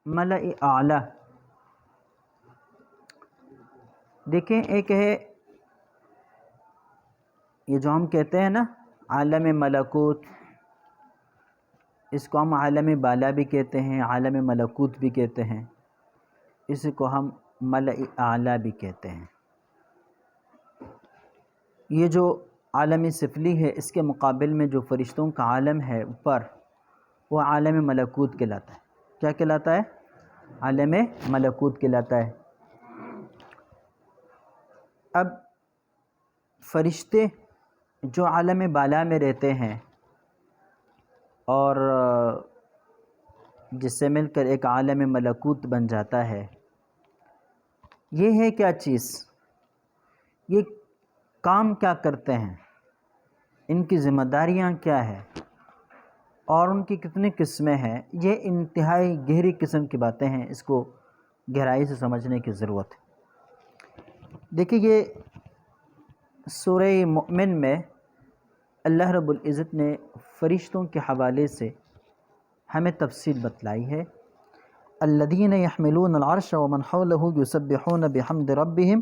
ملأ اعلیٰ، دیکھیں ایک ہے یہ جو ہم کہتے ہیں نا عالم ملکوت، اس کو ہم عالم بالا بھی کہتے ہیں، عالم ملکوت بھی کہتے ہیں، اس کو ہم ملأ اعلیٰ بھی کہتے ہیں۔ یہ جو عالم سفلی ہے اس کے مقابل میں جو فرشتوں کا عالم ہے اوپر، وہ عالم ملکوت کہلاتا ہے۔ کیا کہلاتا ہے؟ عالم ملکوت کہلاتا ہے۔ اب فرشتے جو عالم بالا میں رہتے ہیں اور جس سے مل کر ایک عالم ملکوت بن جاتا ہے، یہ ہے کیا چیز؟ یہ کام کیا کرتے ہیں، ان کی ذمہ داریاں کیا ہیں، اور ان کی کتنی قسمیں ہیں، یہ انتہائی گہری قسم کی باتیں ہیں، اس کو گہرائی سے سمجھنے کی ضرورت ہے۔ دیکھیے یہ سورہ مؤمن میں اللہ رب العزت نے فرشتوں کے حوالے سے ہمیں تفصیل بتلائی ہے۔ الذین یحملون العرش ومن حولہ یسبحون بحمد ربہم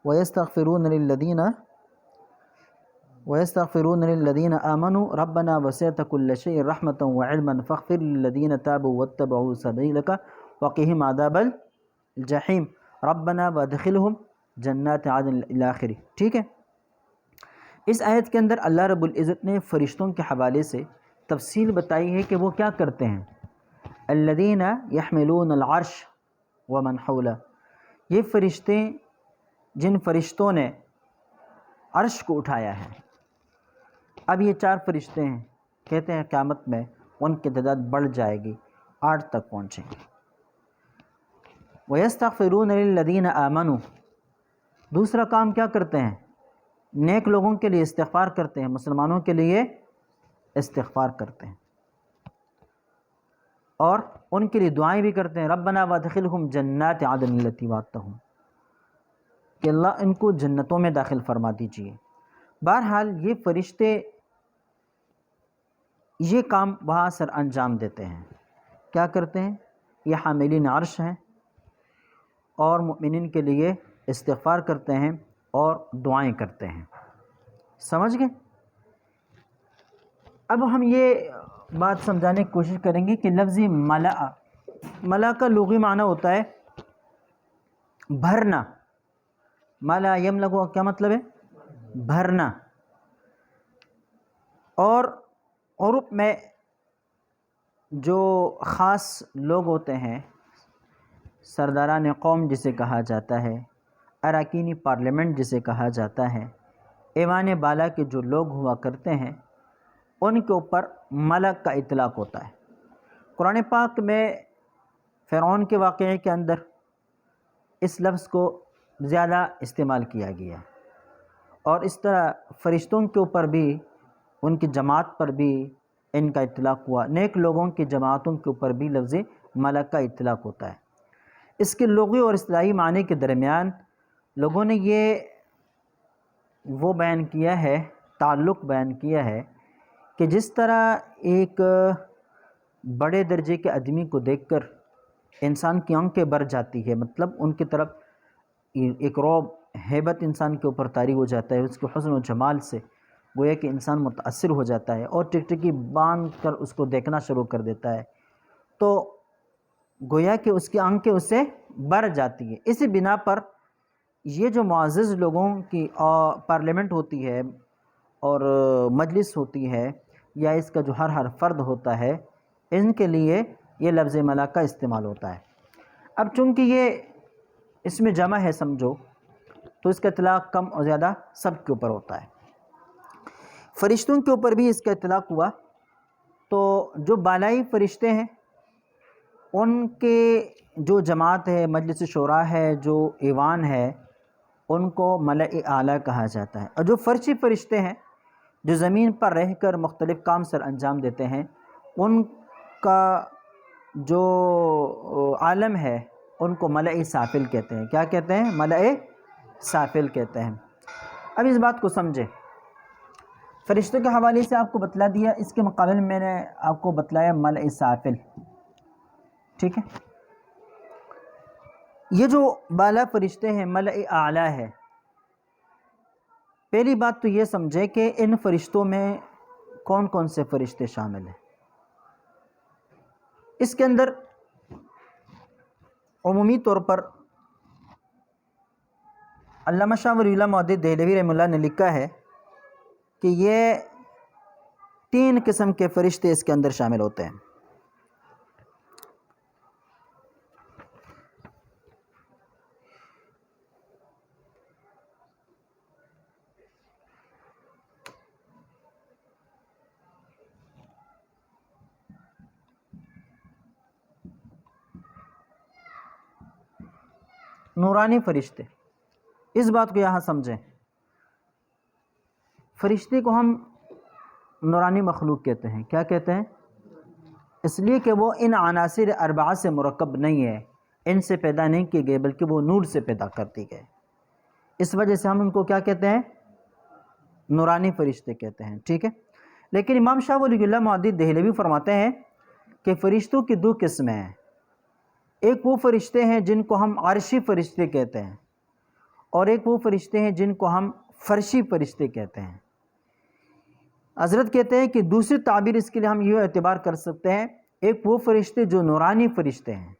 ویستغفرون للذین آمنوا ربنا وسعت کل شیء رحمۃ وعلما فاغفر للذین تابوا واتبعوا سبیلک وقہم عذاب الجحیم ربنا وادخلہم جنات عدن الی آخرہ۔ ٹھیک ہے، اس آیت کے اندر اللہ رب العزت نے فرشتوں کے حوالے سے تفصیل بتائی ہے کہ وہ کیا کرتے ہیں۔ الذین یحملون العرش ومن حولہ، یہ فرشتے جن فرشتوں نے عرش کو اٹھایا ہے۔ اب یہ 4 فرشتے ہیں، کہتے ہیں قیامت میں ان کی تعداد بڑھ جائے گی، 8 تک پہنچیں گے۔ وَيَسْتَغْفِرُونَ لِلَّذِينَ آمَنُوا، دوسرا کام کیا کرتے ہیں؟ نیک لوگوں کے لیے استغفار کرتے ہیں، مسلمانوں کے لیے استغفار کرتے ہیں، اور ان کے لیے دعائیں بھی کرتے ہیں۔ ربنا وادخلہم جنات عدن التی وعدتہم، کہ اللہ ان کو جنتوں میں داخل فرما دیجئے۔ بہرحال یہ فرشتے یہ کام وہاں سر انجام دیتے ہیں۔ کیا کرتے ہیں؟ یہ حاملین عرش ہیں اور مؤمنین کے لیے استغفار کرتے ہیں اور دعائیں کرتے ہیں۔ سمجھ گئے؟ اب ہم یہ بات سمجھانے کی کوشش کریں گے کہ لفظ ملأ کا لغوی معنی ہوتا ہے بھرنا۔ ملأ یملأ کا کیا مطلب ہے؟ بھرنا۔ اور عرب میں جو خاص لوگ ہوتے ہیں، سرداران قوم جسے کہا جاتا ہے، اراکین پارلیمنٹ جسے کہا جاتا ہے، ایوان بالا کے جو لوگ ہوا کرتے ہیں، ان کے اوپر ملک کا اطلاق ہوتا ہے۔ قرآن پاک میں فرعون کے واقعے کے اندر اس لفظ کو زیادہ استعمال کیا گیا، اور اس طرح فرشتوں کے اوپر بھی، ان کی جماعت پر بھی ان کا اطلاق ہوا۔ نیک لوگوں کی جماعتوں کے اوپر بھی لفظ ملک کا اطلاق ہوتا ہے۔ اس کے لغوی اور اصطلاحی معنی کے درمیان لوگوں نے یہ وہ بیان کیا ہے، تعلق بیان کیا ہے کہ جس طرح ایک بڑے درجے کے آدمی کو دیکھ کر انسان کی آنکھیں بھر جاتی ہے، مطلب ان کی طرف ایک رعب، ہیبت انسان کے اوپر طاری ہو جاتا ہے، اس کے حسن و جمال سے گویا کہ انسان متاثر ہو جاتا ہے اور ٹکٹکی باندھ کر اس کو دیکھنا شروع کر دیتا ہے، تو گویا کہ اس کی آنکھیں اس سے بھر جاتی ہے۔ اسی بنا پر یہ جو معزز لوگوں کی پارلیمنٹ ہوتی ہے اور مجلس ہوتی ہے، یا اس کا جو ہر فرد ہوتا ہے، ان کے لیے یہ لفظ ملک کا استعمال ہوتا ہے۔ اب چونکہ یہ اس میں جمع ہے سمجھو، تو اس کا اطلاق کم اور زیادہ سب کے اوپر ہوتا ہے۔ فرشتوں کے اوپر بھی اس کا اطلاق ہوا، تو جو بالائی فرشتے ہیں ان کے جو جماعت ہے، مجلس شورا ہے، جو ایوان ہے، ان کو ملأ اعلیٰ کہا جاتا ہے۔ اور جو فرشی فرشتے ہیں جو زمین پر رہ کر مختلف کام سر انجام دیتے ہیں، ان کا جو عالم ہے ان کو ملأ سافل کہتے ہیں۔ کیا کہتے ہیں؟ ملأ سافل کہتے ہیں۔ اب اس بات کو سمجھیں، فرشتوں کے حوالے سے آپ کو بتلا دیا، اس کے مقابل میں نے آپ کو بتلایا ملأ سافل، ٹھیک ہے؟ یہ جو بالا فرشتے ہیں ملأ اعلیٰ ہے، پہلی بات تو یہ سمجھے کہ ان فرشتوں میں کون کون سے فرشتے شامل ہیں۔ اس کے اندر عمومی طور پر علامہ شاہ ولی اللہ محدث دہلوی رحمہ اللہ نے لکھا ہے کہ یہ 3 قسم کے فرشتے اس کے اندر شامل ہوتے ہیں۔ نورانی فرشتے، اس بات کو یہاں سمجھیں، فرشتے کو ہم نورانی مخلوق کہتے ہیں۔ کیا کہتے ہیں؟ اس لیے کہ وہ ان عناصر 4 سے مرکب نہیں ہے، ان سے پیدا نہیں کیے گئے، بلکہ وہ نور سے پیدا کر دی گئے۔ اس وجہ سے ہم ان کو کیا کہتے ہیں؟ نورانی فرشتے کہتے ہیں، ٹھیک ہے۔ لیکن امام شاہ ولی اللہ محدث دہلوی فرماتے ہیں کہ فرشتوں کی 2 قسمیں ہیں۔ ایک وہ فرشتے ہیں جن کو ہم عرشی فرشتے کہتے ہیں، اور ایک وہ فرشتے ہیں جن کو ہم فرشی فرشتے کہتے ہیں۔ حضرت کہتے ہیں کہ دوسری تعبیر اس کے لیے ہم یہ اعتبار کر سکتے ہیں، ایک وہ فرشتے جو نورانی فرشتے ہیں،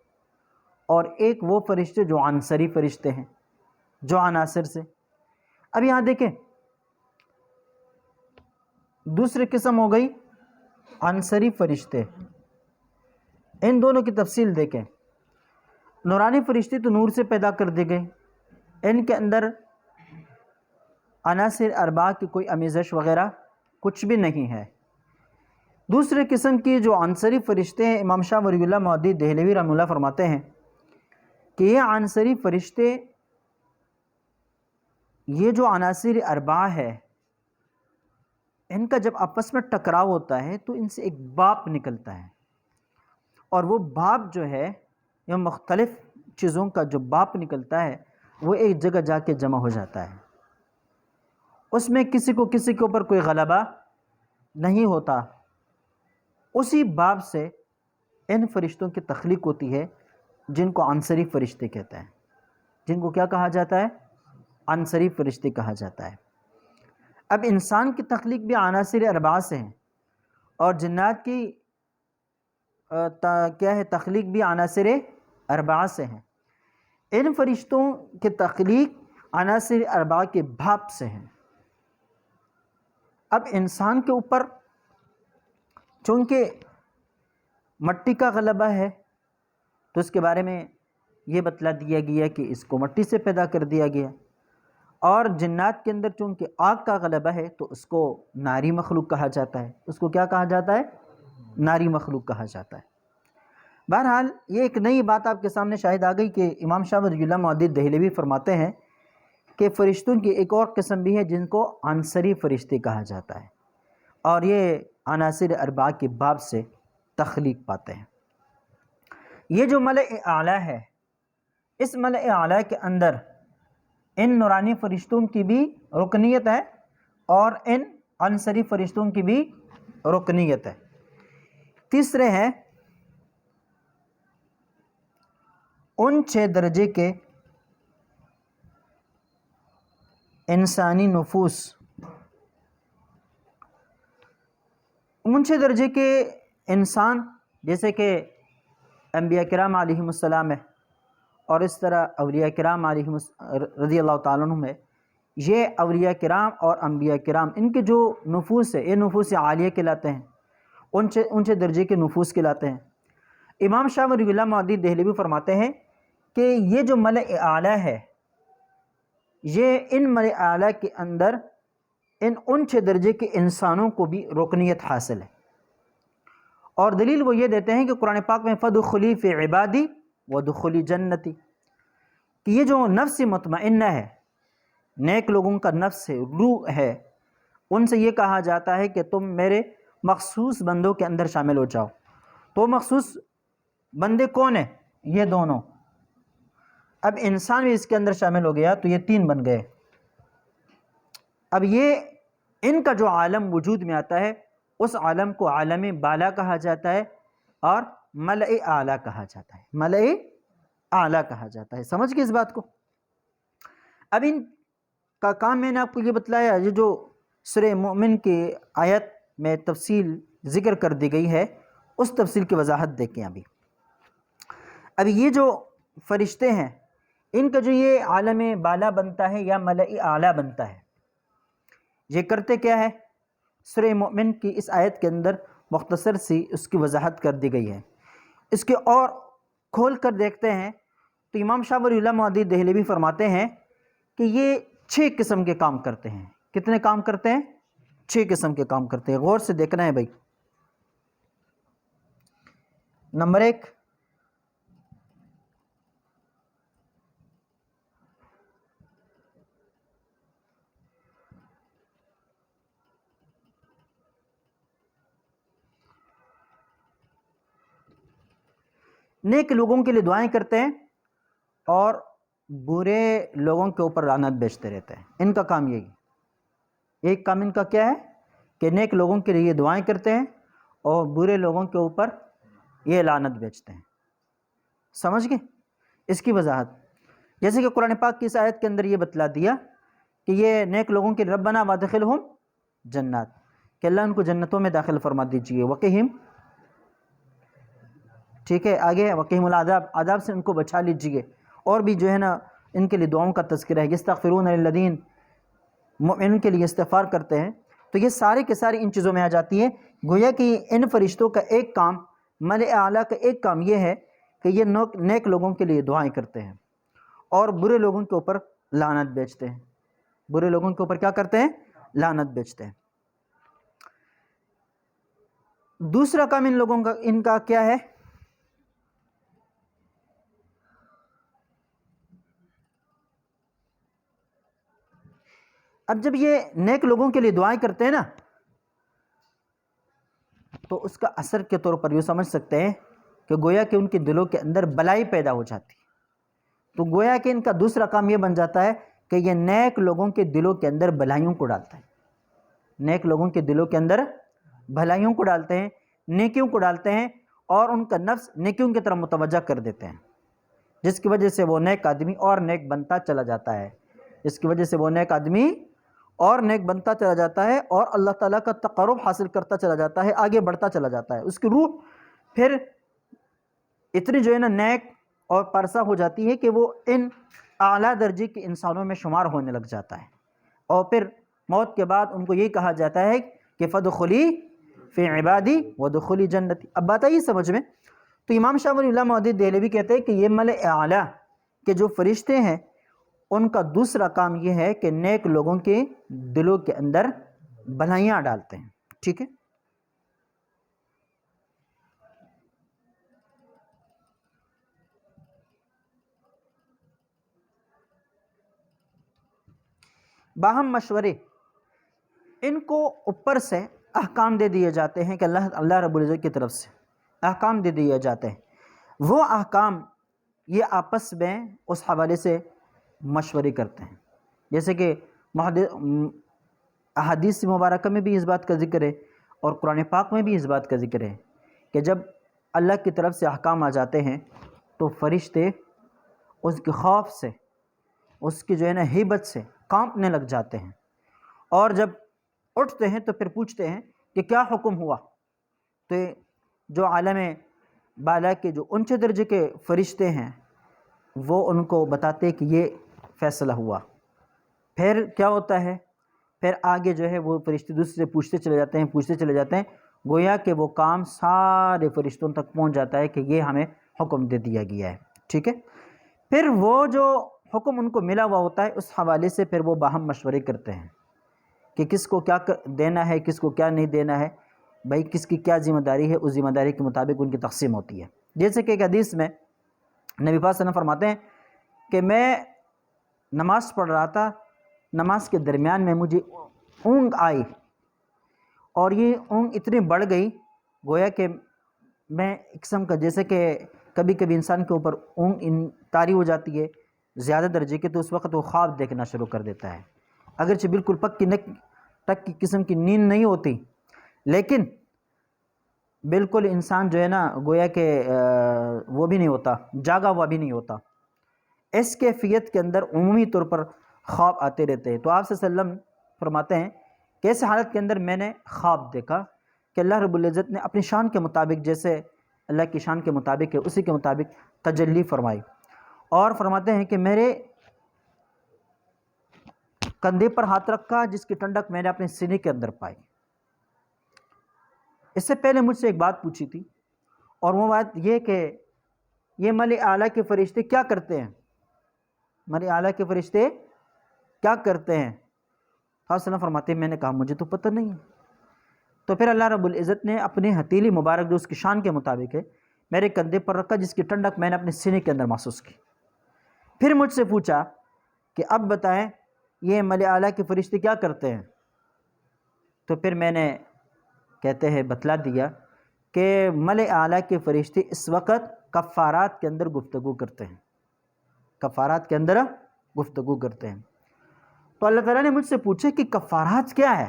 اور ایک وہ فرشتے جو عنصری فرشتے ہیں، جو عناصر سے۔ اب یہاں دیکھیں، دوسری قسم ہو گئی عنصری فرشتے۔ ان دونوں کی تفصیل دیکھیں۔ نورانی فرشتے تو نور سے پیدا کر دی گئے، ان کے اندر عناصر 4 کی کوئی آمیزش وغیرہ کچھ بھی نہیں ہے۔ دوسرے قسم کی جو عنصری فرشتے ہیں، امام شاہ ولی اللہ محدث دہلوی رحمہ اللہ فرماتے ہیں کہ یہ عنصری فرشتے، یہ جو عناصر 4 ہے، ان کا جب آپس میں ٹکراؤ ہوتا ہے تو ان سے ایک بھاپ نکلتا ہے، اور وہ بھاپ جو ہے، یہ مختلف چیزوں کا جو بھاپ نکلتا ہے، وہ ایک جگہ جا کے جمع ہو جاتا ہے۔ اس میں کسی کے اوپر کوئی غلبہ نہیں ہوتا۔ اسی باب سے ان فرشتوں کی تخلیق ہوتی ہے جن کو عنصری فرشتے کہتے ہیں، جن کو کیا کہا جاتا ہے؟ عنصری فرشتے کہا جاتا ہے۔ اب انسان کی تخلیق بھی عناصر 4 سے ہیں، اور جنات کی کیا ہے؟ تخلیق بھی عناصر 4 سے ہیں۔ ان فرشتوں کی تخلیق عناصر 4 کے بھاپ سے ہیں۔ اب انسان کے اوپر چونکہ مٹی کا غلبہ ہے، تو اس کے بارے میں یہ بتلا دیا گیا کہ اس کو مٹی سے پیدا کر دیا گیا، اور جنات کے اندر چونکہ آگ کا غلبہ ہے تو اس کو ناری مخلوق کہا جاتا ہے۔ اس کو کیا کہا جاتا ہے؟ ناری مخلوق کہا جاتا ہے۔ بہرحال یہ ایک نئی بات آپ کے سامنے شاہد آ گئی کہ امام شاہ ولی اللہ محدث دہلوی فرماتے ہیں کہ فرشتوں کی ایک اور قسم بھی ہے جن کو عنصری فرشتے کہا جاتا ہے، اور یہ عناصر 4 کے باب سے تخلیق پاتے ہیں۔ یہ جو ملأ اعلیٰ ہے، اس ملأ اعلیٰ کے اندر ان نورانی فرشتوں کی بھی رکنیت ہے، اور ان عنصری فرشتوں کی بھی رکنیت ہے۔ تیسرے ہیں ان 6 درجے کے انسانی نفوس۔ ان 6 درجے کے انسان جیسے کہ انبیاء کرام علیہم السلام ہے، اور اس طرح اولیاء کرام علیہم رضی اللہ تعالیٰ عنہم ہے۔ یہ اولیاء کرام اور انبیاء کرام، ان کے جو نفوس ہے، یہ نفوس عالیہ کہلاتے ہیں، اونچے درجے کے نفوس کہلاتے ہیں۔ امام شاہ ولی اللہ محدث دہلوی فرماتے ہیں کہ یہ جو ملأ اعلیٰ ہے، یہ ان ملأ اعلیٰ کے اندر ان اونچے درجے کے انسانوں کو بھی رکنیت حاصل ہے، اور دلیل وہ یہ دیتے ہیں کہ قرآن پاک میں فَادْخُلِي فِي عِبَادِي وَادْخُلِي جَنَّتِي، کہ یہ جو نفس مطمئنہ ہے، نیک لوگوں کا نفس ہے، روح ہے، ان سے یہ کہا جاتا ہے کہ تم میرے مخصوص بندوں کے اندر شامل ہو جاؤ۔ تو مخصوص بندے کون ہیں؟ یہ دونوں۔ اب انسان بھی اس کے اندر شامل ہو گیا تو یہ 3 بن گئے۔ اب یہ ان کا جو عالم وجود میں آتا ہے، اس عالم کو عالم بالا کہا جاتا ہے، اور ملأ اعلیٰ کہا جاتا ہے، ملأ اعلیٰ کہا جاتا ہے۔ سمجھ گئے اس بات کو؟ اب ان کا کام میں نے آپ کو یہ بتلایا، یہ جو سورہ مومن کی آیت میں تفصیل ذکر کر دی گئی ہے، اس تفصیل کی وضاحت دیکھیں۔ ابھی یہ جو فرشتے ہیں، ان کا جو یہ عالم بالا بنتا ہے یا ملأ اعلیٰ بنتا ہے، یہ کرتے کیا ہے؟ سورہ مومن کی اس آیت کے اندر مختصر سی اس کی وضاحت کر دی گئی ہے۔ اس کے اور کھول کر دیکھتے ہیں تو امام شاہ ولی اللہ مودودی دہلوی فرماتے ہیں کہ یہ 6 قسم کے کام کرتے ہیں۔ کتنے کام کرتے ہیں؟ 6 قسم کے کام کرتے ہیں۔ غور سے دیکھنا ہے بھائی۔ نمبر 1، نیک لوگوں کے لیے دعائیں کرتے ہیں اور برے لوگوں کے اوپر لعنت بھیجتے رہتے ہیں۔ ان کا کام یہی، ایک کام ان کا کیا ہے کہ نیک لوگوں کے لیے دعائیں کرتے ہیں اور برے لوگوں کے اوپر یہ لعنت بھیجتے ہیں۔ سمجھ گئے اس کی وضاحت؟ جیسے کہ قرآن پاک کی اس آیت کے اندر یہ بتلا دیا کہ یہ نیک لوگوں کے ربنا وادخلہم جنات، کہ اللہ ان کو جنتوں میں داخل فرما دیجئے، وقہم، ٹھیک ہے، آگے وقہم العذاب، عذاب سے ان کو بچا لیجئے۔ اور بھی جو ہے نا ان کے لیے دعاؤں کا تذکرہ ہے، یستغفرون للذین، ان کے لیے استغفار کرتے ہیں۔ تو یہ سارے کے سارے ان چیزوں میں آ جاتی ہیں۔ گویا کہ ان فرشتوں کا ایک کام، ملأ اعلیٰ کا ایک کام یہ ہے کہ یہ نیک لوگوں کے لیے دعائیں کرتے ہیں اور برے لوگوں کے اوپر لعنت بیچتے ہیں۔ برے لوگوں کے اوپر کیا کرتے ہیں؟ لعنت بیچتے ہیں۔ دوسرا کام ان کا کیا ہے؟ اب جب یہ نیک لوگوں کے لیے دعائیں کرتے ہیں نا، تو اس کا اثر کے طور پر یہ سمجھ سکتے ہیں کہ گویا کہ ان کے دلوں کے اندر بلائی پیدا ہو جاتی ہے۔ تو گویا کہ ان کا دوسرا کام یہ بن جاتا ہے کہ یہ نیک لوگوں کے دلوں کے اندر بلائیوں کو ڈالتا ہے۔ نیک لوگوں کے دلوں کے اندر بھلائیوں کو ڈالتے ہیں، نیکیوں کو ڈالتے ہیں، اور ان کا نفس نیکیوں کی طرف متوجہ کر دیتے ہیں، جس کی وجہ سے وہ نیک آدمی اور نیک بنتا چلا جاتا ہے، جس کی وجہ سے وہ نیک آدمی اور نیک بنتا چلا جاتا ہے اور اللہ تعالیٰ کا تقرب حاصل کرتا چلا جاتا ہے، آگے بڑھتا چلا جاتا ہے۔ اس کی روح پھر اتنی جو ہے نا نیک اور پرسا ہو جاتی ہے کہ وہ ان اعلیٰ درجے کے انسانوں میں شمار ہونے لگ جاتا ہے، اور پھر موت کے بعد ان کو یہی کہا جاتا ہے کہ فدخلی فی عبادی ودخلی جنتی۔ اب بات آئی سمجھ میں؟ تو امام شاہ ولی اللہ مودودی دہلوی کہتے ہیں کہ یہ ملأ اعلیٰ کے جو فرشتے ہیں، ان کا دوسرا کام یہ ہے کہ نیک لوگوں کے دلوں کے اندر بھلائیاں ڈالتے ہیں، ٹھیک ہے؟ باہم مشورے، ان کو اوپر سے احکام دے دیے جاتے ہیں کہ اللہ رب العزت کی طرف سے احکام دے دیے جاتے ہیں۔ وہ احکام یہ آپس میں اس حوالے سے مشورے کرتے ہیں، جیسے کہ احادیث مبارکہ میں بھی اس بات کا ذکر ہے اور قرآن پاک میں بھی اس بات کا ذکر ہے کہ جب اللہ کی طرف سے احکام آ جاتے ہیں تو فرشتے اس کے خوف سے، اس کی جو ہے نا ہیبت سے کانپنے لگ جاتے ہیں، اور جب اٹھتے ہیں تو پھر پوچھتے ہیں کہ کیا حکم ہوا؟ تو جو عالم بالا کے جو اونچے درجے کے فرشتے ہیں وہ ان کو بتاتے کہ یہ فیصلہ ہوا۔ پھر کیا ہوتا ہے؟ پھر آگے جو ہے وہ فرشتے دوسرے سے پوچھتے چلے جاتے ہیں، گویا کہ وہ کام سارے فرشتوں تک پہنچ جاتا ہے کہ یہ ہمیں حکم دے دیا گیا ہے، ٹھیک ہے؟ پھر وہ جو حکم ان کو ملا ہوا ہوتا ہے اس حوالے سے پھر وہ باہم مشورے کرتے ہیں کہ کس کو کیا دینا ہے، کس کو کیا نہیں دینا ہے، بھائی کس کی کیا ذمہ داری ہے، اس ذمہ داری کے مطابق ان کی تقسیم ہوتی ہے۔ جیسے کہ ایک حدیث میں نبی پاک صلی اللہ علیہ وسلم فرماتے ہیں کہ میں نماز پڑھ رہا تھا، نماز کے درمیان میں مجھے اونگ آئی، اور یہ اونگ اتنی بڑھ گئی گویا کہ میں ایک قسم کا، جیسے کہ کبھی کبھی انسان کے اوپر اونگ طاری ہو جاتی ہے زیادہ درجے کی، تو اس وقت وہ خواب دیکھنا شروع کر دیتا ہے، اگرچہ بالکل پکی ٹک کی قسم کی نیند نہیں ہوتی، لیکن بالکل انسان جو ہے نا گویا کہ وہ بھی نہیں ہوتا، جاگا ہوا بھی نہیں ہوتا، اس کیفیت کے اندر عمومی طور پر خواب آتے رہتے ہیں۔ تو آپ صلی اللہ علیہ وسلم فرماتے ہیں کہ اس حالت کے اندر میں نے خواب دیکھا کہ اللہ رب العزت نے اپنی شان کے مطابق، جیسے اللہ کی شان کے مطابق ہے اسی کے مطابق تجلی فرمائی، اور فرماتے ہیں کہ میرے کندھے پر ہاتھ رکھا جس کی ٹھنڈک میں نے اپنے سینے کے اندر پائی۔ اس سے پہلے مجھ سے ایک بات پوچھی تھی، اور وہ بات یہ کہ یہ ملأ اعلیٰ کے فرشتے کیا کرتے ہیں، ملأ اعلیٰ کے فرشتے کیا کرتے ہیں؟ آپ صلی اللہ فرماتے ہیں میں نے کہا مجھے تو پتہ نہیں ہے۔ تو پھر اللہ رب العزت نے اپنی ہتھیلی مبارک جو اس کی شان کے مطابق ہے میرے کندھے پر رکھا جس کی ٹھنڈک میں نے اپنے سینے کے اندر محسوس کی۔ پھر مجھ سے پوچھا کہ اب بتائیں یہ ملأ اعلیٰ کے فرشتے کیا کرتے ہیں؟ تو پھر میں نے کہتے ہیں بتلا دیا کہ ملأ اعلیٰ کے فرشتے اس وقت کفارات کے اندر گفتگو کرتے ہیں، کفارات کے اندر گفتگو کرتے ہیں۔ تو اللہ تعالیٰ نے مجھ سے پوچھا کہ کفارات کیا ہے؟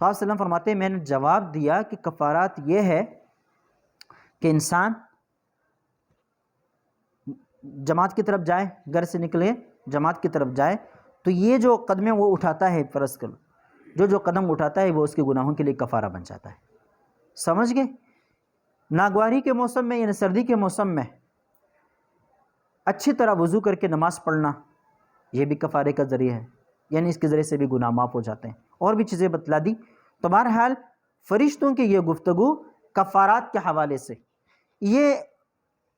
تو آپ صلی اللہ علیہ وسلم فرماتے ہیں میں نے جواب دیا کہ کفارات یہ ہے کہ انسان جماعت کی طرف جائے، گھر سے نکلے جماعت کی طرف جائے تو یہ جو قدمیں وہ اٹھاتا ہے، فرض کرو جو قدم اٹھاتا ہے وہ اس کے گناہوں کے لیے کفارہ بن جاتا ہے۔ سمجھ گئے؟ ناگواری کے موسم میں یعنی سردی کے موسم میں اچھی طرح وضو کر کے نماز پڑھنا یہ بھی کفارے کا ذریعہ ہے، یعنی اس کے ذریعے سے بھی گناہ معاف ہو جاتے ہیں، اور بھی چیزیں بتلا دی۔ تو بہرحال فرشتوں کی یہ گفتگو کفارات کے حوالے سے، یہ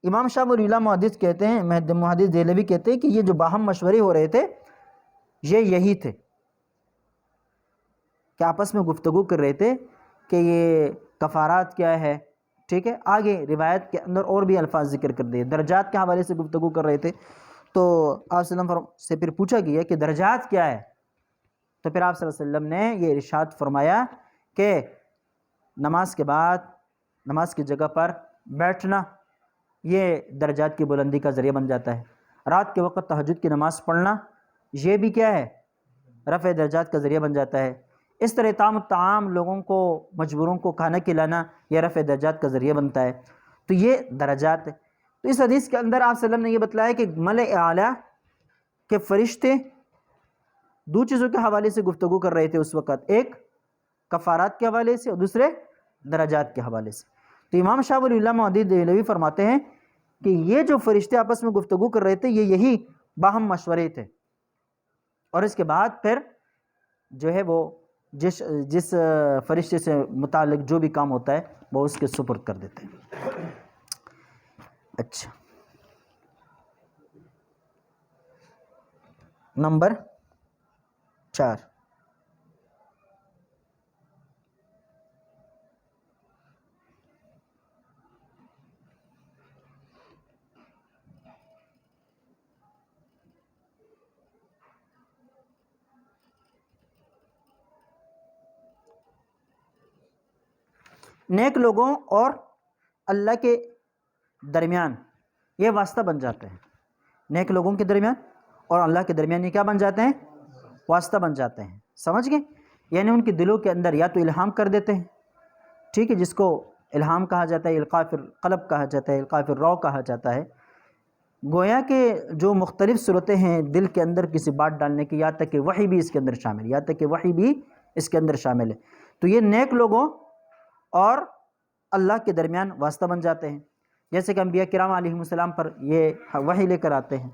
امام شاہ ولی اللہ محدث کہتے ہیں، محدث دہلوی کہتے ہیں کہ یہ جو باہم مشورے ہو رہے تھے یہ یہی تھے کہ آپس میں گفتگو کر رہے تھے کہ یہ کفارات کیا ہے، ٹھیک ہے۔ آگے روایت کے اندر اور بھی الفاظ ذکر کر دیے، درجات کے حوالے سے گفتگو کر رہے تھے۔ تو آپ صلی اللہ علیہ وسلم سے پھر پوچھا گیا کہ درجات کیا ہے؟ تو پھر آپ صلی اللہ علیہ وسلم نے یہ ارشاد فرمایا کہ نماز کے بعد نماز کی جگہ پر بیٹھنا یہ درجات کی بلندی کا ذریعہ بن جاتا ہے، رات کے وقت تہجد کی نماز پڑھنا یہ بھی کیا ہے، رفع درجات کا ذریعہ بن جاتا ہے۔ اس طرح طعام لوگوں کو، مجبوروں کو کھانا کھلانا یہ رفع درجات کا ذریعہ بنتا ہے۔ تو یہ درجات ہے۔ تو اس حدیث کے اندر آپ صلی اللہ علیہ وسلم نے یہ بتلایا کہ ملأ اعلیٰ کے فرشتے دو چیزوں کے حوالے سے گفتگو کر رہے تھے اس وقت، ایک کفارات کے حوالے سے اور دوسرے درجات کے حوالے سے۔ تو امام شاہ ولی اللہ محدث دہلوی فرماتے ہیں کہ یہ جو فرشتے آپس میں گفتگو کر رہے تھے یہ یہی باہم مشورے تھے، اور اس کے بعد پھر جو ہے وہ جس فرشتے سے متعلق جو بھی کام ہوتا ہے وہ اس کے سپرد کر دیتے ہیں۔ اچھا، نمبر 4، نیک لوگوں اور اللہ کے درمیان یہ واسطہ بن جاتے ہیں، نیک لوگوں کے درمیان اور اللہ کے درمیان یہ کیا بن جاتے ہیں، واسطہ بن جاتے ہیں۔ سمجھ گئے؟ یعنی ان کے دلوں کے اندر یا تو الہام کر دیتے ہیں، ٹھیک ہے، جس کو الہام کہا جاتا ہے، القاء فی القلب کہا جاتا ہے، القاء فی الروح کہا جاتا ہے، گویا کہ جو مختلف صورتیں ہیں دل کے اندر کسی بات ڈالنے کی، یہاں تک کہ وحی بھی اس کے اندر شامل ہے، یہاں تک کہ وحی بھی اس کے اندر شامل ہے۔ تو یہ نیک لوگوں اور اللہ کے درمیان واسطہ بن جاتے ہیں، جیسے کہ انبیاء کرام علیہم السلام پر یہ وحی لے کر آتے ہیں۔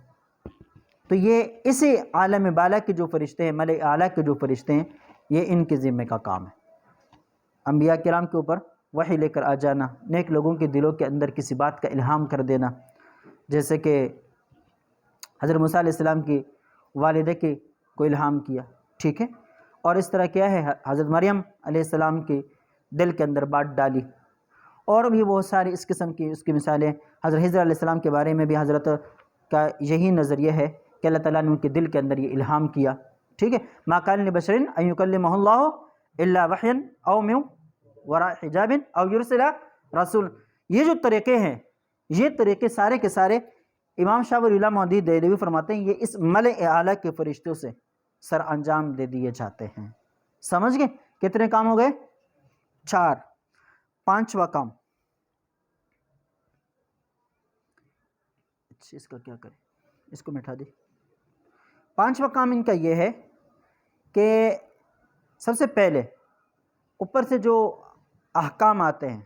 تو یہ اسی عالم بالا کے جو فرشتے ہیں، ملأ اعلیٰ کے جو فرشتے ہیں، یہ ان کے ذمہ کا کام ہے، انبیاء کرام کے اوپر وحی لے کر آ جانا، نیک لوگوں کے دلوں کے اندر کسی بات کا الہام کر دینا، جیسے کہ حضرت موسیٰ علیہ السلام کی والدہ کی کو الہام کیا، ٹھیک ہے، اور اس طرح کیا ہے حضرت مریم علیہ السلام کی دل کے اندر بات ڈالی، اور بھی بہت ساری اس قسم کی اس کی مثالیں۔ حضرت خضر علیہ السلام کے بارے میں بھی حضرت کا یہی نظریہ ہے کہ اللہ تعالیٰ نے ان کے دل کے اندر یہ الہام کیا، ٹھیک ہے۔ ما کان لبشر ان یکلمہ اللہ الا وحیا او من وراء حجاب او یرسل رسول، یہ جو طریقے ہیں یہ طریقے سارے کے سارے امام شاہ ولی اللہ محدث دہلوی فرماتے ہیں یہ اس ملأ اعلیٰ کے فرشتوں سے سر انجام دے دیے جاتے ہیں۔ سمجھ گئے؟ کتنے کام ہو گئے؟ 4۔ پانچواں کام، اس کا کیا کریں، اس کو مٹھا دیں۔ پانچواں کام ان کا یہ ہے کہ سب سے پہلے اوپر سے جو احکام آتے ہیں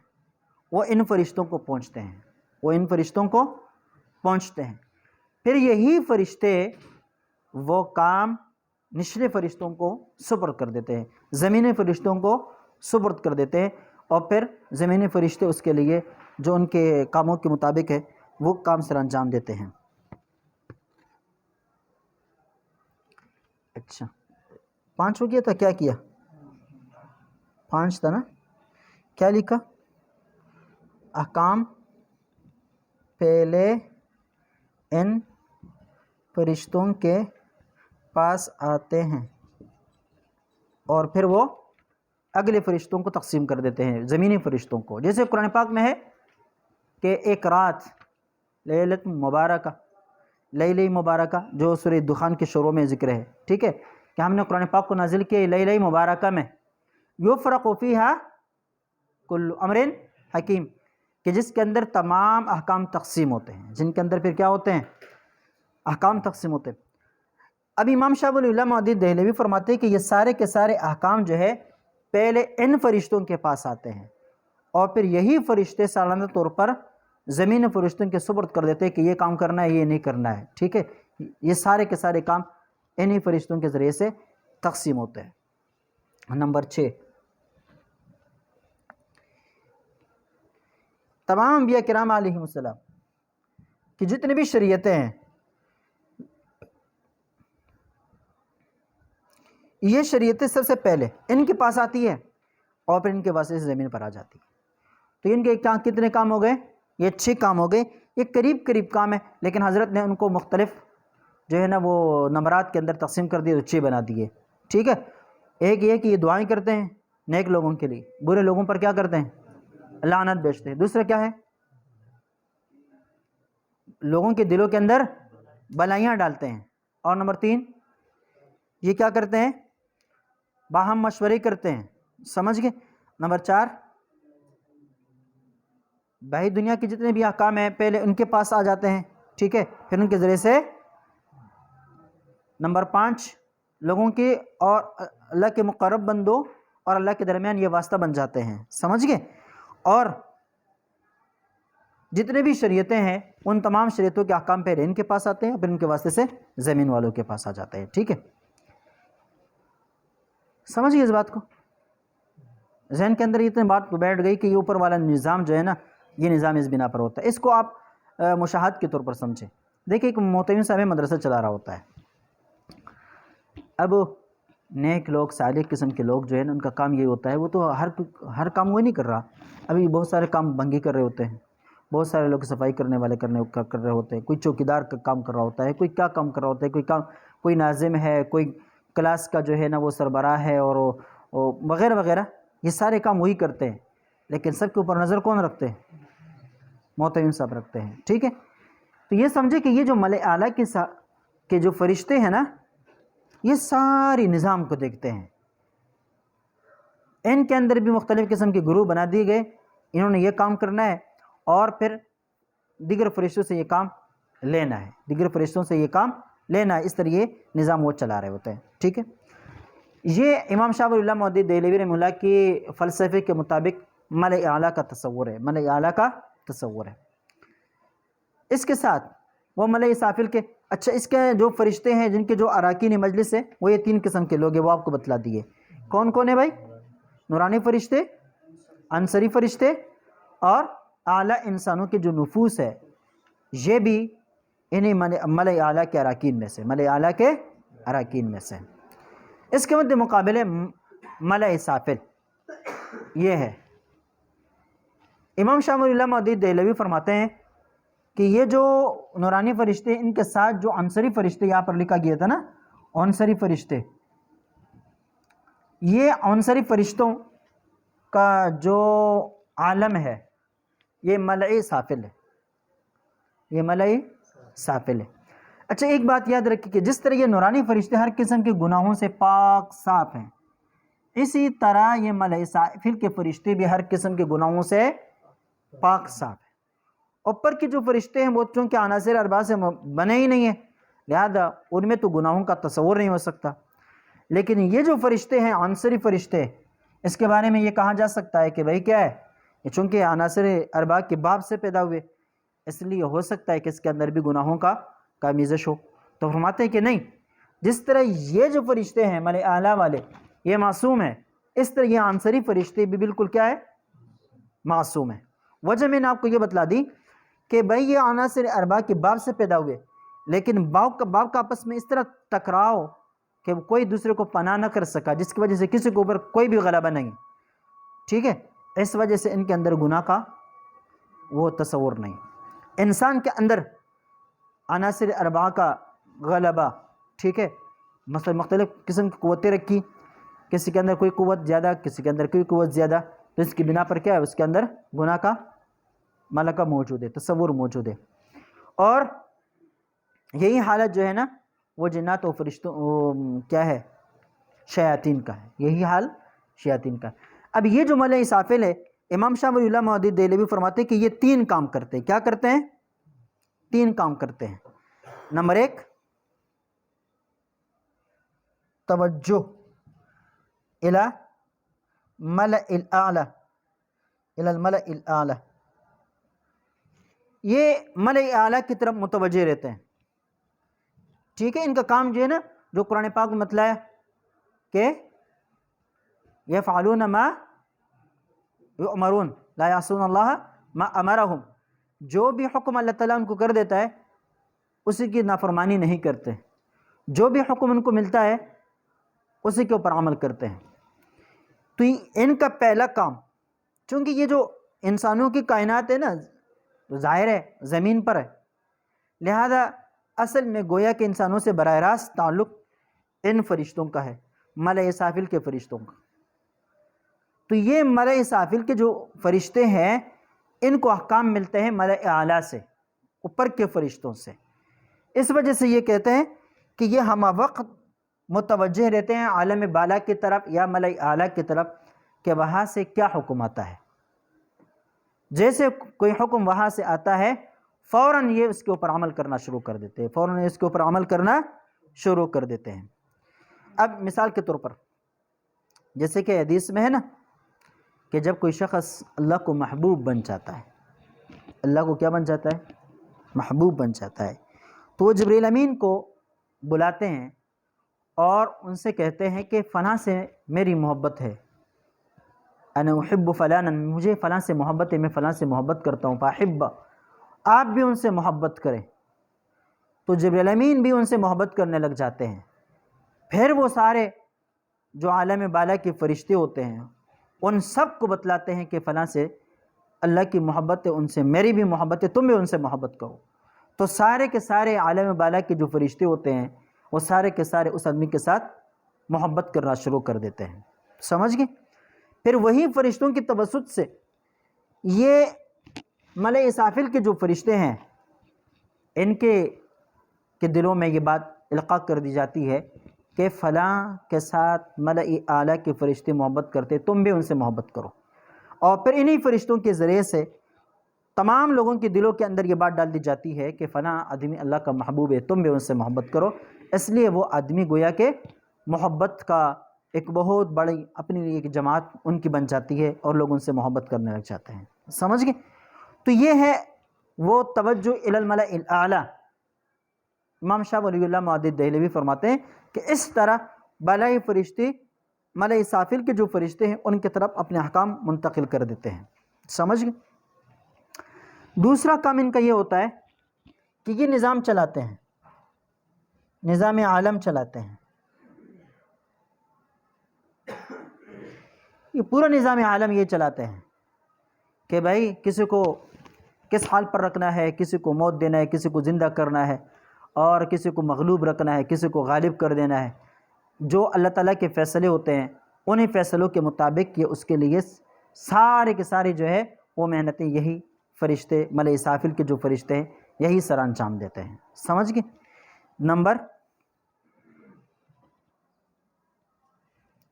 وہ ان فرشتوں کو پہنچتے ہیں، وہ ان فرشتوں کو پہنچتے ہیں، پھر یہی فرشتے وہ کام نچلے فرشتوں کو سپرد کر دیتے ہیں، زمینی فرشتوں کو سپرد کر دیتے ہیں، اور پھر زمینی فرشتے اس کے لیے جو ان کے کاموں کے مطابق ہے وہ کام سر انجام دیتے ہیں۔ اچھا 5 ہو گیا تھا، کیا کیا؟ 5 تھا نا، کیا لکھا؟ احکام پہلے ان فرشتوں کے پاس آتے ہیں اور پھر وہ اگلے فرشتوں کو تقسیم کر دیتے ہیں، زمینی فرشتوں کو، جیسے قرآن پاک میں ہے کہ ایک رات لیلۃ مبارکہ، لیلہ مبارکہ جو سورہ دخان کے شروع میں ذکر ہے، ٹھیک ہے، کہ ہم نے قرآن پاک کو نازل کیا لیلہ مبارکہ میں، یفرق فیہا کل امر حکیم، کہ جس کے اندر تمام احکام تقسیم ہوتے ہیں، جن کے اندر پھر کیا ہوتے ہیں؟ احکام تقسیم ہوتے ہیں۔ اب امام شاہ ولی اللہ مہدی دہلوی فرماتے ہیں کہ یہ سارے کے سارے احکام جو ہے پہلے ان فرشتوں کے پاس آتے ہیں، اور پھر یہی فرشتے سالانہ طور پر زمین فرشتوں کے سپرد کر دیتے ہیں کہ یہ کام کرنا ہے، یہ نہیں کرنا ہے، ٹھیک ہے، یہ سارے کے سارے کام انہی فرشتوں کے ذریعے سے تقسیم ہوتے ہیں۔ نمبر 6، تمام انبیاء کرام علیہم السلام کی جتنے بھی شریعتیں ہیں، یہ شریعتیں سب سے پہلے ان کے پاس آتی ہے اور پھر ان کے واسطے سے زمین پر آ جاتی ہے۔ تو ان کے کتنے کام ہو گئے؟ یہ 6 کام ہو گئے، یہ قریب قریب کام ہے، لیکن حضرت نے ان کو مختلف جو ہے نا وہ نمبرات کے اندر تقسیم کر دیے، تو 6 بنا دیے، ٹھیک ہے۔ ایک یہ کہ یہ دعائیں کرتے ہیں نیک لوگوں کے لیے، برے لوگوں پر کیا کرتے ہیں؟ لعنت بھیجتے ہیں۔ دوسرا کیا ہے؟ لوگوں کے دلوں کے اندر بلائیاں ڈالتے ہیں۔ اور نمبر 3 یہ کیا کرتے ہیں؟ باہم مشورے کرتے ہیں، سمجھ گئے۔ نمبر 4 بھائی دنیا کے جتنے بھی احکام ہیں پہلے ان کے پاس آ جاتے ہیں، ٹھیک ہے، پھر ان کے ذریعے سے۔ نمبر 5 لوگوں کے اور اللہ کے مقرب بندوں اور اللہ کے درمیان یہ واسطہ بن جاتے ہیں، سمجھ گئے۔ اور جتنے بھی شریعتیں ہیں ان تمام شریعتوں کے احکام پہلے ان کے پاس آتے ہیں، پھر ان کے واسطے سے زمین والوں کے پاس آ جاتے ہیں، ٹھیک ہے۔ سمجھ گئے اس بات کو؟ ذہن کے اندر اتنی بات بیٹھ گئی کہ یہ اوپر والا نظام جو ہے نا یہ نظام اس بنا پر ہوتا ہے، اس کو آپ مشاہد کے طور پر سمجھیں۔ دیکھیں ایک محتمم صاحب مدرسہ چلا رہا ہوتا ہے، اب نیک لوگ صالح قسم کے لوگ جو ہے نا ان کا کام یہ ہوتا ہے، وہ تو ہر کام وہ نہیں کر رہا، ابھی بہت سارے کام بنگی کر رہے ہوتے ہیں، بہت سارے لوگ صفائی کرنے والے کر رہے ہوتے ہیں، کوئی چوکیدار کا کام کر رہا ہوتا ہے، کوئی کیا کام کر رہا ہوتا ہے، کوئی ناظم ہے، کوئی کلاس کا جو ہے نا وہ سربراہ ہے، اور وغیرہ وغیرہ، یہ سارے کام وہی کرتے ہیں، لیکن سب کے اوپر نظر کون رکھتے ہیں؟ محتمم صاحب رکھتے ہیں، ٹھیک ہے۔ تو یہ سمجھے کہ یہ جو ملائے اعلیٰ کے جو فرشتے ہیں نا یہ ساری نظام کو دیکھتے ہیں، ان کے اندر بھی مختلف قسم کے گروہ بنا دیے گئے، انہوں نے یہ کام کرنا ہے اور پھر دیگر فرشتوں سے یہ کام لینا ہے، دیگر فرشتوں سے یہ کام لینا ہے، اس طرح یہ نظام وہ چلا رہے ہوتے ہیں، ٹھیک ہے۔ یہ امام شاہ ولی اللہ مہدی دہلوی رحمہ اللہ کی فلسفے کے مطابق ملائے اعلیٰ کا تصور ہے، ملائے اعلیٰ کا تصور ہے۔ اس کے ساتھ وہ ملائے سافل کے، اچھا اس کے جو فرشتے ہیں جن کے جو اراکین مجلس ہیں وہ یہ 3 قسم کے لوگ ہیں، وہ آپ کو بتلا دیے کون کون ہیں بھائی؟ نورانی فرشتے، عنصری فرشتے، اور اعلیٰ انسانوں کے جو نفوس ہے، یہ بھی انہیں ملائے اعلیٰ کے اراکین میں سے، ملائے اعلیٰ کے اراکین میں سے۔ اس کے مد مقابلے ملائے سافل یہ ہے، امام شاہ ولی اللہ مہدی دہلوی فرماتے ہیں کہ یہ جو نورانی فرشتے ان کے ساتھ جو عنصری فرشتے یہاں پر لکھا گیا تھا نا، عنصری فرشتے، یہ عنصری فرشتوں کا جو عالم ہے یہ ملائے سافل ہے، یہ ملائے سافل ہے۔ اچھا ایک بات یاد رکھیے کہ جس طرح یہ نورانی فرشتے ہر قسم کے گناہوں سے پاک صاف ہیں، اسی طرح یہ ملائے اسرافیل کے فرشتے بھی ہر قسم کے گناہوں سے پاک صاف ہیں۔ اوپر کی جو فرشتے ہیں وہ چونکہ عناصر اربعہ سے بنے ہی نہیں ہیں، لہذا ان میں تو گناہوں کا تصور نہیں ہو سکتا۔ لیکن یہ جو فرشتے ہیں عنصری فرشتے، اس کے بارے میں یہ کہا جا سکتا ہے کہ بھئی کیا ہے، یہ چونکہ عناصر اربعہ کے باب سے پیدا ہوئے، اس لیے ہو سکتا ہے کہ اس کے اندر بھی گناہوں کا آمیزش ہو۔ تو فرماتے ہیں کہ نہیں، جس طرح یہ جو فرشتے ہیں ملائے اعلیٰ والے یہ معصوم ہیں، اس طرح یہ عنصری فرشتے بھی بالکل کیا ہے، معصوم ہیں۔ وجہ میں نے آپ کو یہ بتلا دی کہ بھئی یہ عناصر اربعہ کے باب سے پیدا ہوئے، لیکن باب کا آپس میں اس طرح ٹکراؤ کہ کوئی دوسرے کو پناہ نہ کر سکا، جس کی وجہ سے کسی کے اوپر کوئی بھی غلبہ نہیں، ٹھیک ہے، اس وجہ سے ان کے اندر گناہ کا وہ تصور نہیں۔ انسان کے اندر عناصر اربعہ کا غلبہ، ٹھیک ہے، مثلا مختلف قسم کی قوتیں رکھی، کسی کے اندر کوئی قوت زیادہ، کسی کے اندر کوئی قوت زیادہ، تو اس کی بنا پر کیا ہے، اس کے اندر گناہ کا ملکہ موجود ہے، تصور موجود ہے۔ اور یہی حالت جو ہے نا وہ جنات و فرشتوں کیا ہے، شیاطین کا ہے، یہی حال شیاطین کا ہے۔ اب یہ جو ملائے اسرافیل ہے، امام شاہ ولی اللہ محدث دہلوی فرماتے ہیں کہ یہ 3 کام کرتے ہیں۔ کیا کرتے ہیں؟ 3 کام کرتے ہیں۔ نمبر 1، توجہ الی ملأ الاعلی، الی الملأ الاعلی، یہ ملأ اعلیٰ کی طرف متوجہ رہتے ہیں، ٹھیک ہے۔ ان کا کام جو ہے نا، جو قرآن پاک میں مطلع ہے کہ یفعلون ما یؤمرون لا یعصون اللہ ما امرہم، جو بھی حکم اللہ تعالیٰ ان کو کر دیتا ہے اسی کی نافرمانی نہیں کرتے، جو بھی حکم ان کو ملتا ہے اسی کے اوپر عمل کرتے ہیں۔ تو ان کا پہلا کام، چونکہ یہ جو انسانوں کی کائنات ہے نا ظاہر ہے زمین پر ہے، لہذا اصل میں گویا کہ انسانوں سے براہ راست تعلق ان فرشتوں کا ہے، ملائے اسرافیل کے فرشتوں کا۔ تو یہ ملائے اسرافیل کے جو فرشتے ہیں ان کو احکام ملتے ہیں ملائے اعلیٰ سے، اوپر کے فرشتوں سے۔ اس وجہ سے یہ کہتے ہیں کہ یہ ہم وقت متوجہ رہتے ہیں عالم بالا کی طرف یا ملائے اعلیٰ کی طرف کہ وہاں سے کیا حکم آتا ہے۔ جیسے کوئی حکم وہاں سے آتا ہے فوراً یہ اس کے اوپر عمل کرنا شروع کر دیتے ہیں، فوراً اس کے اوپر عمل کرنا شروع کر دیتے ہیں۔ اب مثال کے طور پر جیسے کہ حدیث میں ہے نا کہ جب کوئی شخص اللہ کو محبوب بن جاتا ہے، اللہ کو کیا بن جاتا ہے، محبوب بن جاتا ہے، تو وہ جبریل امین کو بلاتے ہیں اور ان سے کہتے ہیں کہ فلاں سے میری محبت ہے، انا احب فلانا، مجھے فلاں سے محبت ہے، میں فلاں سے محبت کرتا ہوں، فاحب، آپ بھی ان سے محبت کریں۔ تو جبریل امین بھی ان سے محبت کرنے لگ جاتے ہیں۔ پھر وہ سارے جو عالم بالا کے فرشتے ہوتے ہیں ان سب کو بتلاتے ہیں کہ فلاں سے اللہ کی محبت ہے، ان سے میری بھی محبت ہے، تم بھی ان سے محبت کرو۔ تو سارے کے سارے عالم بالا کے جو فرشتے ہوتے ہیں وہ سارے کے سارے اس آدمی کے ساتھ محبت کرنا شروع کر دیتے ہیں، سمجھ گئے؟ پھر وہی فرشتوں کی توسط سے یہ ملائے اسرافیل کے جو فرشتے ہیں ان کے دلوں میں یہ بات القاء کر دی جاتی ہے کہ فلاں کے ساتھ ملائے اعلیٰ کے فرشتے محبت کرتے، تم بھی ان سے محبت کرو۔ اور پھر انہی فرشتوں کے ذریعے سے تمام لوگوں کے دلوں کے اندر یہ بات ڈال دی جاتی ہے کہ فلاں آدمی اللہ کا محبوب ہے، تم بھی ان سے محبت کرو۔ اس لیے وہ آدمی گویا کہ محبت کا ایک بہت بڑی اپنے لیے ایک جماعت ان کی بن جاتی ہے اور لوگ ان سے محبت کرنے لگ جاتے ہیں، سمجھ گئے؟ تو یہ ہے وہ توجہ الی الملأ الاعلیٰ۔ امام شاہ ولی اللہ محدث دہلوی فرماتے ہیں کہ اس طرح بالائی فرشتے ملائے اسرافیل کے جو فرشتے ہیں ان کی طرف اپنے احکام منتقل کر دیتے ہیں، سمجھ گئے؟ دوسرا کام ان کا یہ ہوتا ہے کہ یہ نظام چلاتے ہیں، نظام عالم چلاتے ہیں، یہ پورا نظام عالم یہ چلاتے ہیں کہ بھائی کسی کو کس حال پر رکھنا ہے، کسی کو موت دینا ہے، کسی کو زندہ کرنا ہے، اور کسی کو مغلوب رکھنا ہے، کسی کو غالب کر دینا ہے۔ جو اللہ تعالیٰ کے فیصلے ہوتے ہیں انہیں فیصلوں کے مطابق یہ اس کے لیے سارے کے سارے جو ہے وہ محنتیں یہی فرشتے ملائے اسرافیل کے جو فرشتے ہیں یہی سر انجام دیتے ہیں، سمجھ گئے؟ نمبر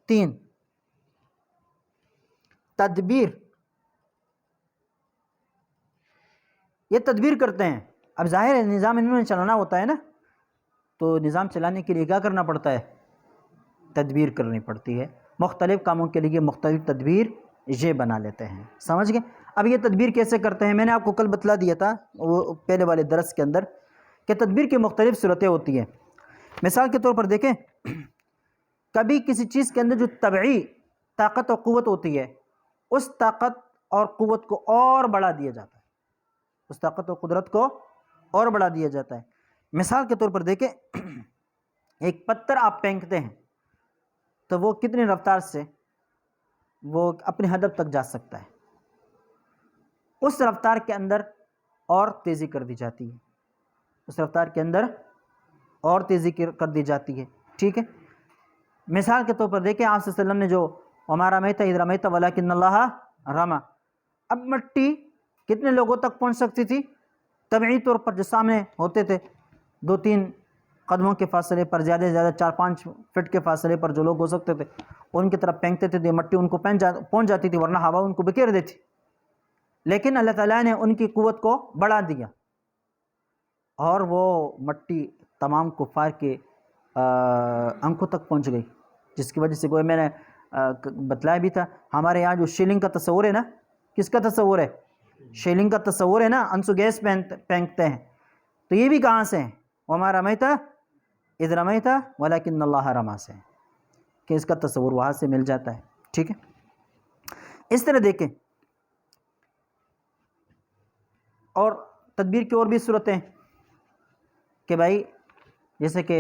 3، تدبیر، یہ تدبیر کرتے ہیں. اب ظاہر ہے نظام انہوں نے چلانا ہوتا ہے نا، تو نظام چلانے کے لیے کیا کرنا پڑتا ہے؟ تدبیر کرنی پڑتی ہے. مختلف کاموں کے لیے مختلف تدبیر یہ بنا لیتے ہیں. سمجھ گئے؟ اب یہ تدبیر کیسے کرتے ہیں؟ میں نے آپ کو کل بتلا دیا تھا وہ پہلے والے درس کے اندر کہ تدبیر کی مختلف صورتیں ہوتی ہیں. مثال کے طور پر دیکھیں، کبھی کسی چیز کے اندر جو طبعی طاقت اور قوت ہوتی ہے، اس طاقت اور قوت کو اور بڑھا دیا جاتا ہے، اس طاقت اور قدرت کو اور بڑھا دیا جاتا ہے. مثال کے طور پر دیکھیں، ایک پتھر آپ پھینکتے ہیں تو وہ کتنی رفتار سے وہ اپنے ہدف تک جا سکتا ہے، اس رفتار کے اندر اور تیزی کر دی جاتی ہے، اس رفتار کے اندر اور تیزی کر دی جاتی ہے. ٹھیک ہے؟ مثال کے طور پر دیکھیں، آپ صلی اللہ علیہ وسلم نے جو وَمَا رَمَيْتَ إِذْ رَمَيْتَ وَلَكِنَّ اللَّهَ رَمَى، اب مٹی کتنے لوگوں تک پہنچ سکتی تھی؟ طبعی طور پر جو سامنے ہوتے تھے 2-3 قدموں کے فاصلے پر، زیادہ سے زیادہ 4-5 فٹ کے فاصلے پر جو لوگ ہو سکتے تھے، ان کی طرف پھینکتے تھے تو یہ مٹی ان کو پہنچ جاتی تھی، ورنہ ہوا ان کو بکھیر دیتی. لیکن اللہ تعالیٰ نے ان کی قوت کو بڑھا دیا اور وہ مٹی تمام کفار کے آنکھوں تک پہنچ گئی، جس کی وجہ سے کوئی میں نے بتلایا بھی تھا، ہمارے یہاں جو شیلنگ کا تصور ہے نا، کس کا تصور ہے؟ شیلنگ کا تصور ہے نا، انسو گیس پھینکتے ہیں، تو یہ بھی کہاں سے ہیں؟ وَمَا رَمَيْتَ إِذْ رَمَيْتَ وَلَكِنَّ اللَّهَ رَمَى سے، کہ اس کا تصور وہاں سے مل جاتا ہے. ٹھیک ہے؟ اس طرح دیکھیں، اور تدبیر کی اور بھی صورتیں کہ بھائی جیسے کہ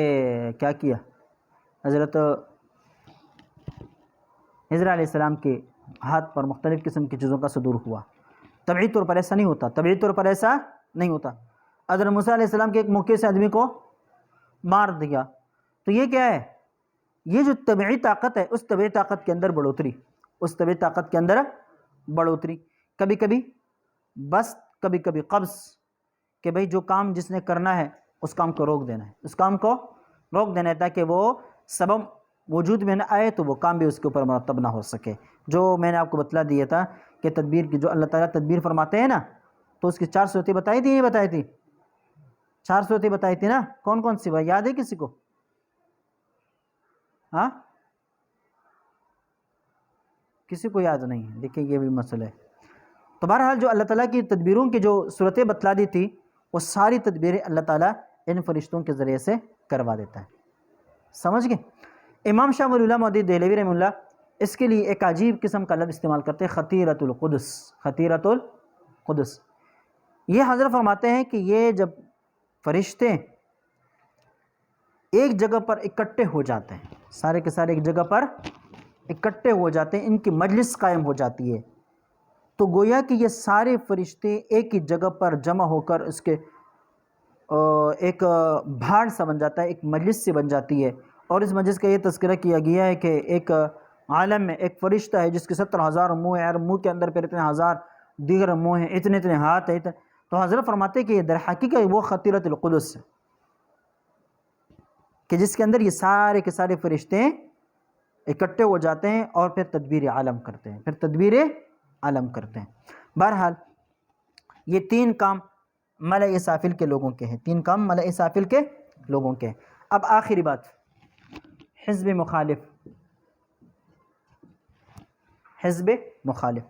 کیا کیا حضرت حضرت علیہ السلام کے ہاتھ پر مختلف قسم کی چیزوں کا صدور ہوا. طبعی طور پر ایسا نہیں ہوتا، طبعی طور پر ایسا نہیں ہوتا. حضرت موسیٰ علیہ السلام کے ایک موقع سے آدمی کو مار دیا، تو یہ کیا ہے؟ یہ جو طبعی طاقت ہے، اس طبعی طاقت کے اندر بڑھوتری، اس طبعی طاقت کے اندر بڑھوتری. کبھی کبھی بس، کبھی کبھی قبض، کہ بھئی جو کام جس نے کرنا ہے اس کام کو روک دینا ہے، اس کام کو روک دینا ہے تاکہ وہ سبب وجود میں نہ آئے تو وہ کام بھی اس کے اوپر مرتب نہ ہو سکے. جو میں نے آپ کو بتلا دیا تھا کہ تدبیر کی جو اللہ تعالیٰ تدبیر فرماتے ہیں نا، تو اس کی 4 صورتیں بتائی تھی، نہیں بتائی تھی؟ 4 صورتیں بتائی تھی نا. کون کون سی بھائی، یاد ہے کسی کو؟ ہاں، کسی کو یاد نہیں ہے؟ دیکھیں یہ بھی مسئلہ ہے. تو بہرحال جو اللہ تعالیٰ کی تدبیروں کی جو صورتیں بتلا دی تھی، وہ ساری تدبیریں اللہ تعالیٰ ان فرشتوں کے ذریعے سے کروا دیتا ہے. سمجھ گئے؟ امام شاہ ولی اللہ مودودی دہلوی رحمہ اللہ اس کے لیے ایک عجیب قسم کا لفظ استعمال کرتے ہیں، خطیرۃ القدس. خطیرۃ القدس، یہ حضرت فرماتے ہیں کہ یہ جب فرشتے ایک جگہ پر اکٹھے ہو جاتے ہیں، سارے کے سارے ایک جگہ پر اکٹھے ہو جاتے ہیں، ان کی مجلس قائم ہو جاتی ہے، تو گویا کہ یہ سارے فرشتے ایک ہی جگہ پر جمع ہو کر اس کے ایک بھاڑ سا بن جاتا ہے، ایک مجلس سے بن جاتی ہے. اور اس مجلس کا یہ تذکرہ کیا گیا ہے کہ ایک عالم میں ایک فرشتہ ہے جس کے 70,000 منہ ہیں، اور منہ کے اندر پھر اتنے ہزار دیگر منہ ہیں، اتنے اتنے ہاتھ ہیں. تو حضرت فرماتے ہیں کہ یہ در حقیقت وہ خطیرۃ القدس ہے کہ جس کے اندر یہ سارے کے سارے فرشتے اکٹھے ہو جاتے ہیں اور پھر تدبیر عالم کرتے ہیں، پھر تدبیر عالم کرتے ہیں. بہرحال یہ 3 کام ملأ اسافل کے لوگوں کے ہیں، 3 کام ملأ اسافل کے لوگوں کے ہیں. اب آخری بات، حزب مخالف. حزب مخالف،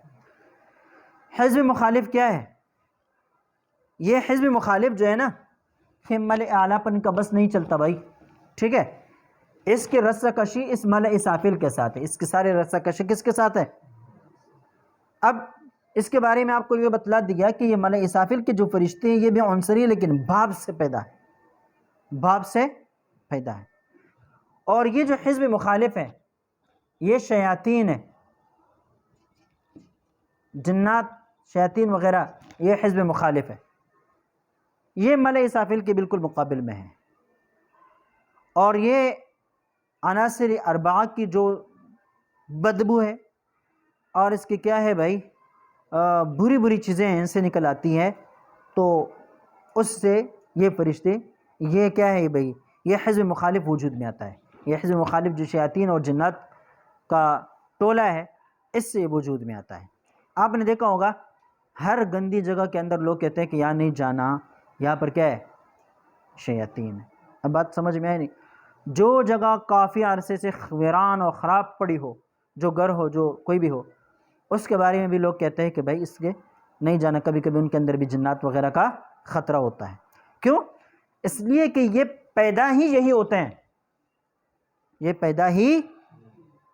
حزب مخالف کیا ہے؟ یہ حزب مخالف جو ہے نا، کہ ملأ اعلیٰ پر ان کا بس نہیں چلتا بھائی. ٹھیک ہے؟ اس کے رسہ کشی اس ملأ اسافل کے ساتھ ہے، اس کے سارے رسہ کشی کس کے ساتھ ہے؟ اب اس کے بارے میں آپ کو یہ بتلا دیا کہ یہ ملأ اسافل کے جو فرشتے ہیں یہ بھی عنصری ہے، لیکن باب سے پیدا ہے، باب سے پیدا ہے. اور یہ جو حزب مخالف ہے یہ شیاطین ہے، جنات، شیاطین وغیرہ، یہ حزب مخالف ہے. یہ ملأ اسافل کے بالکل مقابل میں ہے. اور یہ عناصر 4 کی جو بدبو ہے اور اس کی کیا ہے بھائی، بری بری چیزیں ان سے نکل آتی ہیں، تو اس سے یہ فرشتے، یہ کیا ہے بھائی، یہ حزب مخالف وجود میں آتا ہے. یہ حزب مخالف جو شیاطین اور جنات کا ٹولہ ہے، اس سے وجود میں آتا ہے۔ آپ نے دیکھا ہوگا ہر گندی جگہ کے اندر لوگ کہتے ہیں کہ یہاں نہیں جانا، یہاں پر کیا ہے؟ شیاطین ہے۔ اب بات سمجھ میں آئی نہیں؟ جو جگہ کافی عرصے سے ویران اور خراب پڑی ہو، جو گھر ہو، جو کوئی بھی ہو، اس کے بارے میں بھی لوگ کہتے ہیں کہ بھائی اس کے نہیں جانا، کبھی کبھی ان کے اندر بھی جنات وغیرہ کا خطرہ ہوتا ہے۔ کیوں؟ اس لیے کہ یہ پیدا ہی یہی ہوتے ہیں، یہ پیدا ہی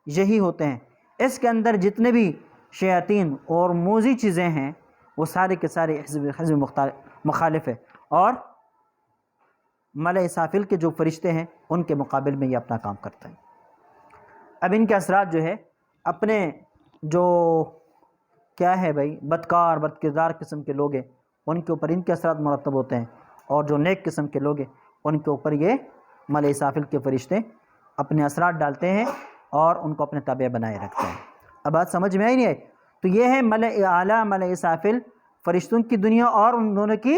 یہی ہوتے ہیں۔ اس کے اندر جتنے بھی شیاطین اور موذی چیزیں ہیں وہ سارے کے سارے حزب مخالف ہے، اور ملائے اسرافیل کے جو فرشتے ہیں ان کے مقابل میں یہ اپنا کام کرتا ہے۔ اب ان کے اثرات جو ہے اپنے جو کیا ہے بھائی بدکار بد کردار قسم کے لوگ ہیں ان کے اوپر ان کے اثرات مرتب ہوتے ہیں، اور جو نیک قسم کے لوگ ہیں ان کے اوپر یہ ملائے اسرافیل کے فرشتے اپنے اثرات ڈالتے ہیں اور ان کو اپنے تابع بنائے رکھتے ہیں۔ اب بات سمجھ میں آئی نہیں آئی؟ تو یہ ہے ملائے اعلیٰ ملائے اسرافیل فرشتوں کی دنیا، اور ان دونوں کی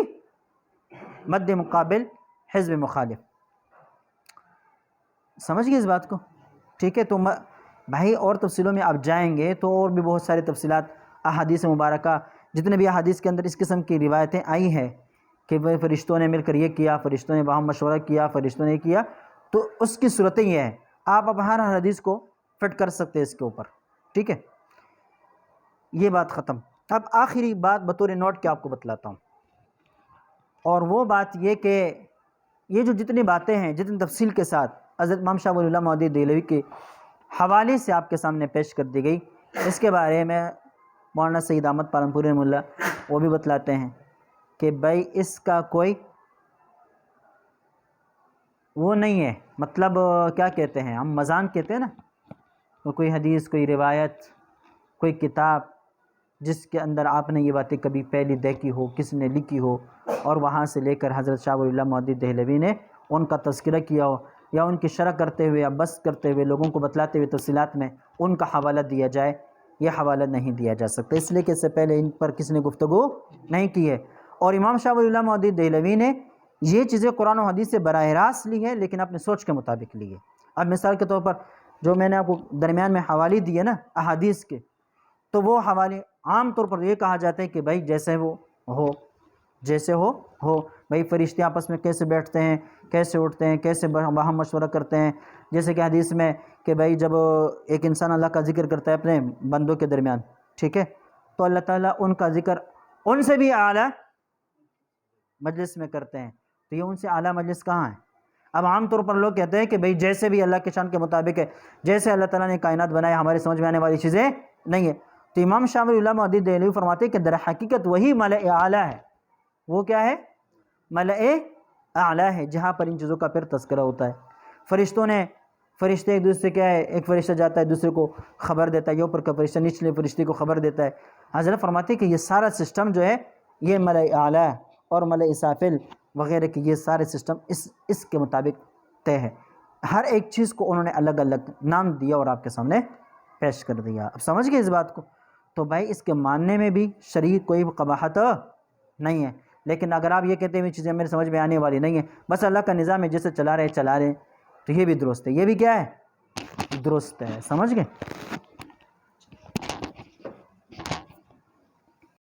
مد مقابل حزب مخالف۔ سمجھ گئے اس بات کو؟ ٹھیک ہے، تو بھائی اور تفصیلوں میں آپ جائیں گے تو اور بھی بہت ساری تفصیلات احادیث مبارکہ، جتنے بھی احادیث کے اندر اس قسم کی روایتیں آئی ہیں کہ وہ فرشتوں نے مل کر یہ کیا، فرشتوں نے وہاں مشورہ کیا، فرشتوں نے کیا، تو اس کی صورتیں یہ ہیں۔ آپ اب ہر حدیث کو فٹ کر سکتے ہیں اس کے اوپر، ٹھیک ہے؟ یہ بات ختم۔ اب آخری بات بطور نوٹ کے آپ کو بتلاتا ہوں، اور وہ بات یہ کہ یہ جو جتنی باتیں ہیں جتنی تفصیل کے ساتھ حضرت امام شاہ ولی اللہ مہدی دہلوی کے حوالے سے آپ کے سامنے پیش کر دی گئی، اس کے بارے میں مولانا سید احمد پالنپوری رحمہ اللہ وہ بھی بتلاتے ہیں کہ بھائی اس کا کوئی وہ نہیں ہے، مطلب کیا کہتے ہیں ہم مزان کہتے ہیں نا، کوئی حدیث، کوئی روایت، کوئی کتاب جس کے اندر آپ نے یہ باتیں کبھی پہلی دیکھی ہو، کس نے لکھی ہو، اور وہاں سے لے کر حضرت شاہ ولی اللہ مہدی دہلوی نے ان کا تذکرہ کیا ہو، یا ان کی شرح کرتے ہوئے یا بس کرتے ہوئے لوگوں کو بتلاتے ہوئے تفصیلات میں ان کا حوالہ دیا جائے، یہ حوالہ نہیں دیا جا سکتا، اس لیے کہ اس سے پہلے ان پر کسی نے گفتگو نہیں کی ہے۔ اور امام شاہ ولی اللہ مہدی دہلوی نے یہ چیزیں قرآن و حدیث سے براہ راست لی ہے، لیکن اپنے سوچ کے مطابق لی ہے۔ اب مثال کے طور پر جو میں نے آپ کو درمیان میں حوالے دیے نا احادیث کے، تو وہ حوالے عام طور پر یہ کہا جاتا ہے کہ بھائی جیسے وہ ہو، جیسے ہو بھائی فرشتے آپس میں کیسے بیٹھتے ہیں، کیسے اٹھتے ہیں، کیسے وہاں مشورہ کرتے ہیں، جیسے کہ حدیث میں کہ بھائی جب ایک انسان اللہ کا ذکر کرتا ہے اپنے بندوں کے درمیان، ٹھیک ہے، تو اللہ تعالیٰ ان کا ذکر ان سے بھی اعلیٰ مجلس میں کرتے ہیں، تو یہ ان سے اعلیٰ مجلس کہاں ہے؟ اب عام طور پر لوگ کہتے ہیں کہ بھئی جیسے بھی اللہ کے شان کے مطابق ہے، جیسے اللہ تعالیٰ نے کائنات بنایا، ہمارے سمجھ میں آنے والی چیزیں نہیں ہے۔ تو امام شاہ ولی اللہ مہدی دہلوی فرماتے ہیں کہ در حقیقت وہی ملأ اعلیٰ ہے۔ وہ کیا ہے؟ ملأ اعلیٰ ہے، جہاں پر ان چیزوں کا پھر تذکرہ ہوتا ہے۔ فرشتے ایک دوسرے کیا ہے، ایک فرشتہ جاتا ہے دوسرے کو خبر دیتا ہے، یہ اوپر کا فرشتہ نچلے فرشتے کو خبر دیتا ہے۔ حضرت فرماتے ہیں کہ یہ سارا سسٹم جو ہے یہ ملأ اعلیٰ اور ملأ اسافل وغیرہ کی یہ سارے سسٹم اس کے مطابق طے ہے۔ ہر ایک چیز کو انہوں نے الگ الگ نام دیا اور آپ کے سامنے پیش کر دیا۔ اب سمجھ گئے اس بات کو؟ تو بھائی اس کے ماننے میں بھی شرعی کوئی قباحت نہیں ہے، لیکن اگر آپ یہ کہتے ہیں یہ چیزیں میرے سمجھ میں آنے والی نہیں ہیں، بس اللہ کا نظام ہے جیسے چلا رہے تو یہ بھی درست ہے، یہ بھی کیا ہے؟ درست ہے۔ سمجھ گئے؟